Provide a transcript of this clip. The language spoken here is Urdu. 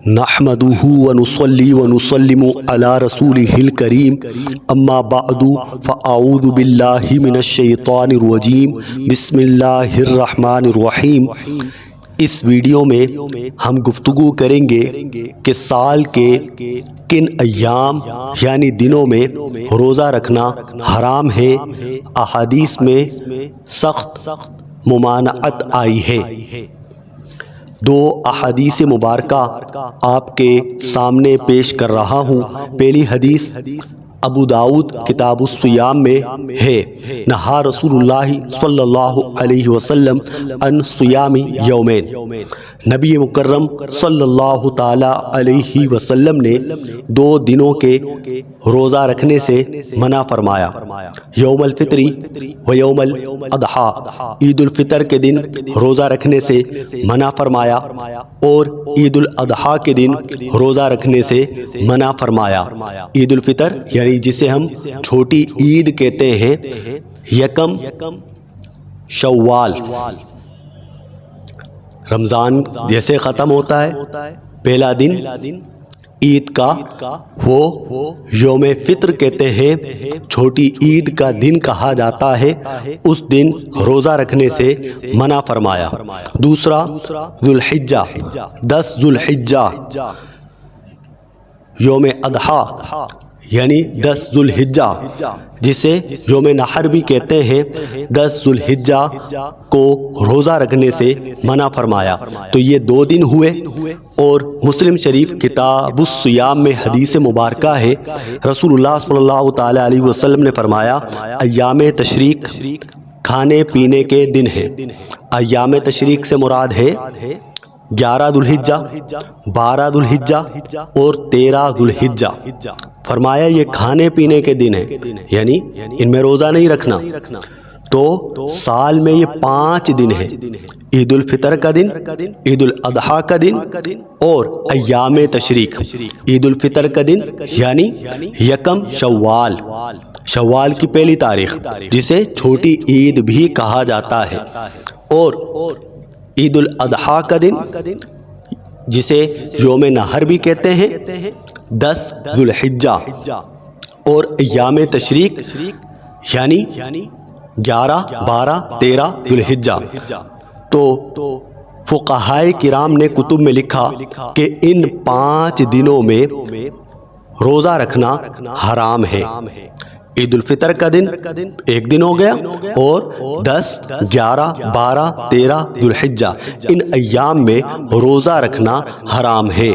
نحمدہ ونصلی ونسلم علی رسولہ الکریم اما بعد فاعوذ باللہ من الشیطان الرجیم بسم اللہ الرحمن الرحیم۔ اس ویڈیو میں ہم گفتگو کریں گے کہ سال کے کن ایام یعنی دنوں میں روزہ رکھنا حرام ہے۔ احادیث میں سخت ممانعت آئی ہے۔ دو احادیث مبارکہ آپ کے سامنے پیش کر رہا ہوں۔ پہلی حدیث ابو داؤد کتاب الصیام میں ہے، نہا رسول اللہ صلی اللہ علیہ وسلم عن صیام یومین۔ نبی مکرم صلی اللہ تعالی علیہ وسلم نے دو دنوں کے روزہ رکھنے سے منع فرمایا، یوم الفطری و یوم الاضحیٰ، عید الفطر کے دن روزہ رکھنے سے منع فرمایا اور عید الاضحیٰ کے دن روزہ رکھنے سے منع فرمایا۔ عید الفطر یعنی جسے ہم چھوٹی عید کہتے ہیں، یکم شوال، رمضان جیسے ختم ہوتا ہے پہلا دن عید کا، وہ یوم فطر کہتے ہیں، چھوٹی عید کا دن کہا جاتا ہے، اس دن روزہ رکھنے سے منع فرمایا۔ دوسرا ذوالحجہ، 10 ذوالحجہ، یوم اضحیٰ یعنی 10 ذوالحجہ جسے یوم نحر بھی کہتے ہیں، 10 ذوالحجہ کو روزہ رکھنے سے منع فرمایا۔ تو یہ دو دن ہوئے۔ اور مسلم شریف کتاب الصیام میں حدیث مبارکہ ہے، رسول اللہ صلی اللہ تعالی علیہ وسلم نے فرمایا، ایام تشریق کھانے پینے کے دن ہیں۔ ایام تشریق سے مراد ہے 11 ذوالحجہ، 12 ذوالحجہ اور 13 ذوالحجہ۔ فرمایا یہ کھانے پینے کے دن ہیں، یعنی ان میں روزہ نہیں رکھنا۔ تو سال میں یہ 5 دن ہیں، عید الفطر کا دن، عید الاضحیٰ کا دن اور ایام تشریق۔ عید الفطر کا دن یعنی یکم شوال، شوال کی پہلی تاریخ، جسے چھوٹی عید بھی کہا جاتا ہے، اور عید الاضحیٰ کا دن جسے یوم نحر بھی کہتے ہیں، 10 ذوالحجہ، اور ایام تشریق یعنی 11، 12، 13 ذوالحجہ۔ تو فقہائے کرام نے کتب میں لکھا کہ ان 5 دنوں میں روزہ رکھنا حرام ہے۔ عید الفطر کا دن ایک دن ہو گیا، اور 10، 11، 12، 13 ذوالحجہ، ان ایام میں روزہ رکھنا حرام ہے۔